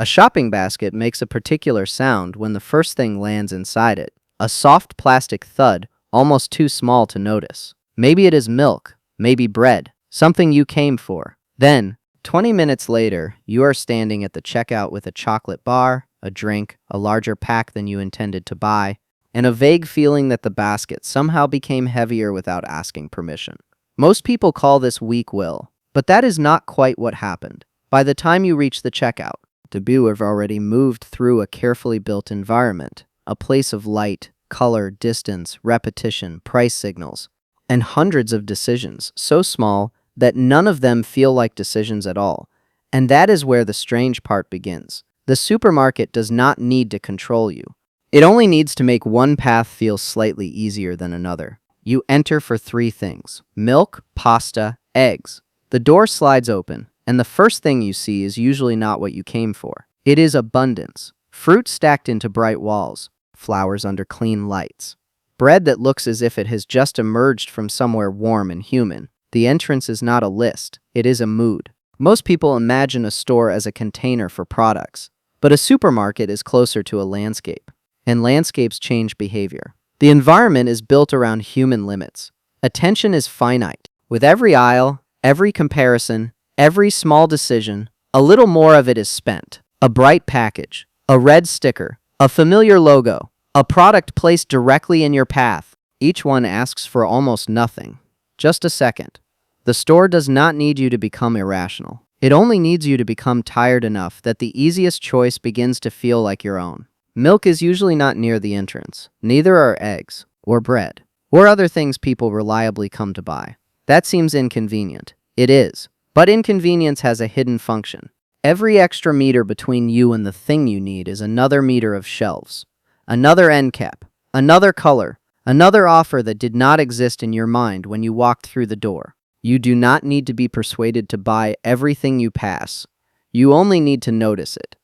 A shopping basket makes a particular sound when the first thing lands inside it. A soft plastic thud, almost too small to notice. Maybe it is milk, maybe bread, something you came for. Then, 20 minutes later, you are standing at the checkout with a chocolate bar, a drink, a larger pack than you intended to buy, and a vague feeling that the basket somehow became heavier without asking permission. Most people call this weak will, but that is not quite what happened. By the time you reach the checkout, you have already moved through a carefully built environment, a place of light, color, distance, repetition, price signals, and hundreds of decisions, so small that none of them feel like decisions at all. And that is where the strange part begins. The supermarket does not need to control you. It only needs to make one path feel slightly easier than another. You enter for three things: milk, pasta, eggs. The door slides open, and the first thing you see is usually not what you came for. It is abundance. Fruit stacked into bright walls, flowers under clean lights, bread that looks as if it has just emerged from somewhere warm and human. The entrance is not a list, it is a mood. Most people imagine a store as a container for products, but a supermarket is closer to a landscape, and landscapes change behavior. The environment is built around human limits. Attention is finite. With every aisle, every comparison, every small decision, a little more of it is spent. A bright package, a red sticker, a familiar logo, a product placed directly in your path. Each one asks for almost nothing. Just a second. The store does not need you to become irrational. It only needs you to become tired enough that the easiest choice begins to feel like your own. Milk is usually not near the entrance. Neither are eggs, or bread, or other things people reliably come to buy. That seems inconvenient. It is. But inconvenience has a hidden function. Every extra meter between you and the thing you need is another meter of shelves, another end cap, another color, another offer that did not exist in your mind when you walked through the door. You do not need to be persuaded to buy everything you pass. You only need to notice it.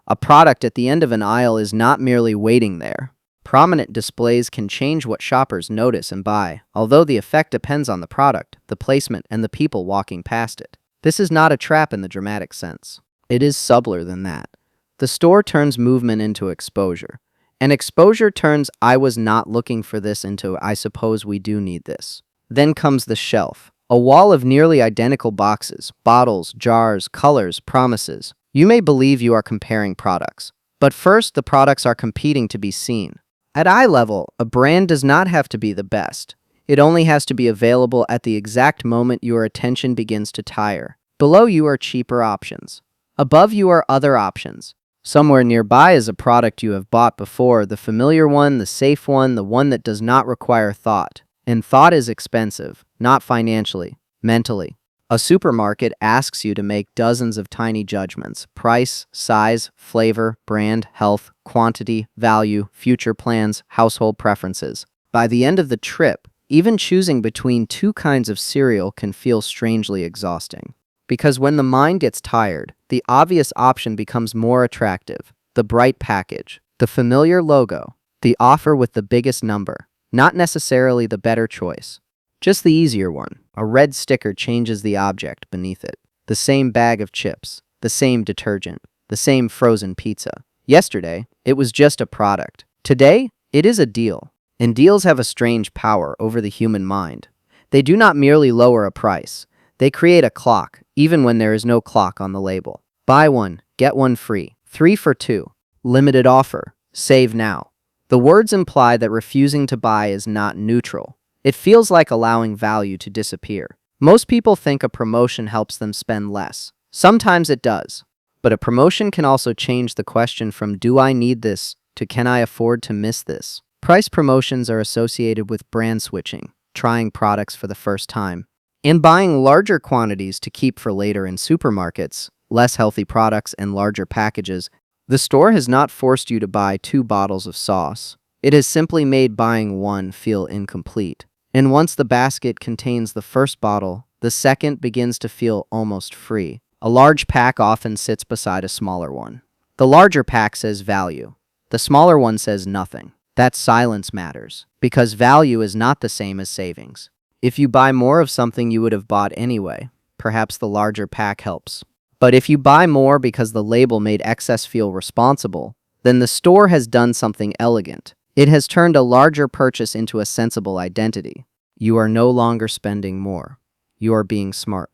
A product at the end of an aisle is not merely waiting there. Prominent displays can change what shoppers notice and buy, although the effect depends on the product, the placement, and the people walking past it. This is not a trap in the dramatic sense. It is subtler than that. The store turns movement into exposure, and exposure turns "I was not looking for this" into "I suppose we do need this." Then comes the shelf, a wall of nearly identical boxes, bottles, jars, colors, promises. You may believe you are comparing products, but first the products are competing to be seen. At eye level, a brand does not have to be the best. It only has to be available at the exact moment your attention begins to tire. Below you are cheaper options. Above you are other options. Somewhere nearby is a product you have bought before, the familiar one, the safe one, the one that does not require thought. And thought is expensive, not financially, mentally. A supermarket asks you to make dozens of tiny judgments: price, size, flavor, brand, health, quantity, value, future plans, household preferences. By the end of the trip, even choosing between two kinds of cereal can feel strangely exhausting. Because when the mind gets tired, the obvious option becomes more attractive: the bright package, the familiar logo, the offer with the biggest number. Not necessarily the better choice, just the easier one. A red sticker changes the object beneath it. The same bag of chips, the same detergent, the same frozen pizza. Yesterday, it was just a product. Today, it is a deal. And deals have a strange power over the human mind. They do not merely lower a price. They create a clock, even when there is no clock on the label. Buy one, get one free. 3 for 2. Limited offer. Save now. The words imply that refusing to buy is not neutral. It feels like allowing value to disappear. Most people think a promotion helps them spend less. Sometimes it does. But a promotion can also change the question from "do I need this" to "can I afford to miss this?" Price promotions are associated with brand switching, trying products for the first time, and buying larger quantities to keep for later. In supermarkets, less healthy products and larger packages. The store has not forced you to buy 2 bottles of sauce. It has simply made buying one feel incomplete. And once the basket contains the first bottle, the second begins to feel almost free. A large pack often sits beside a smaller one. The larger pack says value. The smaller one says nothing. That silence matters, because value is not the same as savings. If you buy more of something you would have bought anyway, perhaps the larger pack helps. But if you buy more because the label made excess feel responsible, then the store has done something elegant. It has turned a larger purchase into a sensible identity. You are no longer spending more. You are being smart.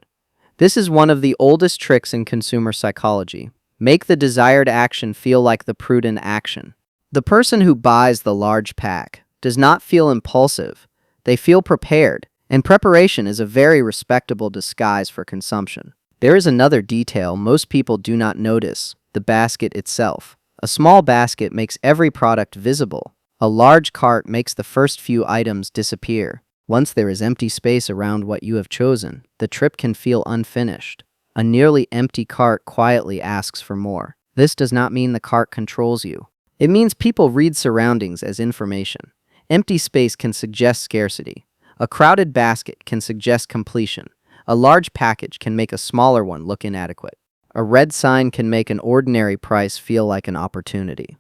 This is one of the oldest tricks in consumer psychology. Make the desired action feel like the prudent action. The person who buys the large pack does not feel impulsive. They feel prepared, and preparation is a very respectable disguise for consumption. There is another detail most people do not notice: the basket itself. A small basket makes every product visible. A large cart makes the first few items disappear. Once there is empty space around what you have chosen, the trip can feel unfinished. A nearly empty cart quietly asks for more. This does not mean the cart controls you. It means people read surroundings as information. Empty space can suggest scarcity. A crowded basket can suggest completion. A large package can make a smaller one look inadequate. A red sign can make an ordinary price feel like an opportunity.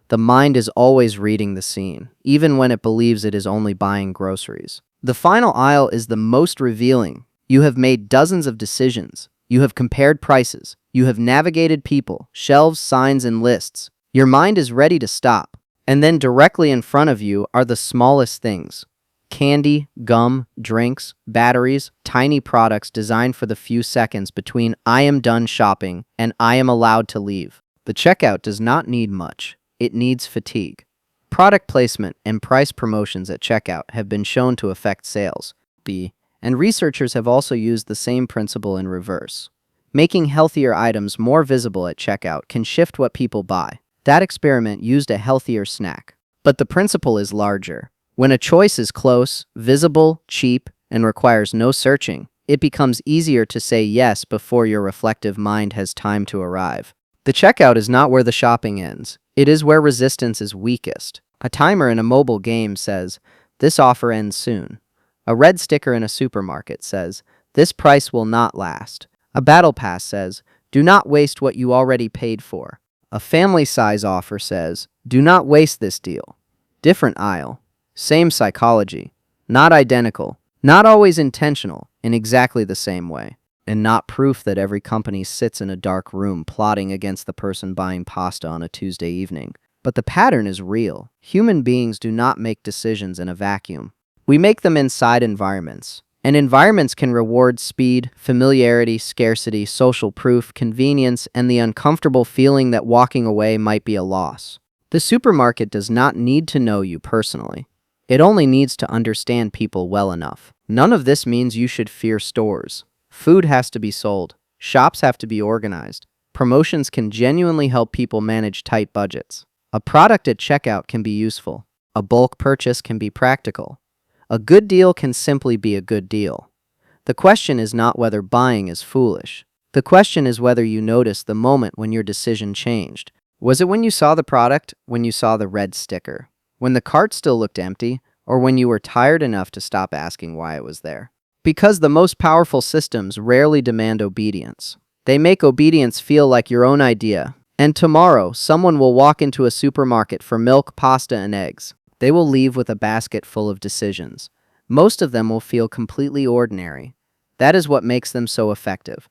The mind is always reading the scene, even when it believes it is only buying groceries. The final aisle is the most revealing. You have made dozens of decisions. You have compared prices. You have navigated people, shelves, signs, and lists. Your mind is ready to stop. And then directly in front of you are the smallest things: candy, gum, drinks, batteries, tiny products designed for the few seconds between "I am done shopping" and "I am allowed to leave." The checkout does not need much. It needs fatigue. Product placement and price promotions at checkout have been shown to affect sales. And researchers have also used the same principle in reverse. Making healthier items more visible at checkout can shift what people buy. That experiment used a healthier snack. But the principle is larger. When a choice is close, visible, cheap, and requires no searching, it becomes easier to say yes before your reflective mind has time to arrive. The checkout is not where the shopping ends. It is where resistance is weakest. A timer in a mobile game says, "This offer ends soon." A red sticker in a supermarket says, "This price will not last." A battle pass says, "Do not waste what you already paid for." A family size offer says, "Do not waste this deal." Different aisle. Same psychology. Not identical. Not always intentional in exactly the same way. And not proof that every company sits in a dark room plotting against the person buying pasta on a Tuesday evening. But the pattern is real. Human beings do not make decisions in a vacuum. We make them inside environments. And environments can reward speed, familiarity, scarcity, social proof, convenience, and the uncomfortable feeling that walking away might be a loss. The supermarket does not need to know you personally. It only needs to understand people well enough. None of this means you should fear stores. Food has to be sold. Shops have to be organized. Promotions can genuinely help people manage tight budgets. A product at checkout can be useful. A bulk purchase can be practical. A good deal can simply be a good deal. The question is not whether buying is foolish. The question is whether you noticed the moment when your decision changed. Was it when you saw the product, when you saw the red sticker, when the cart still looked empty, or when you were tired enough to stop asking why it was there? Because the most powerful systems rarely demand obedience. They make obedience feel like your own idea. And tomorrow, someone will walk into a supermarket for milk, pasta, and eggs. They will leave with a basket full of decisions. Most of them will feel completely ordinary. That is what makes them so effective.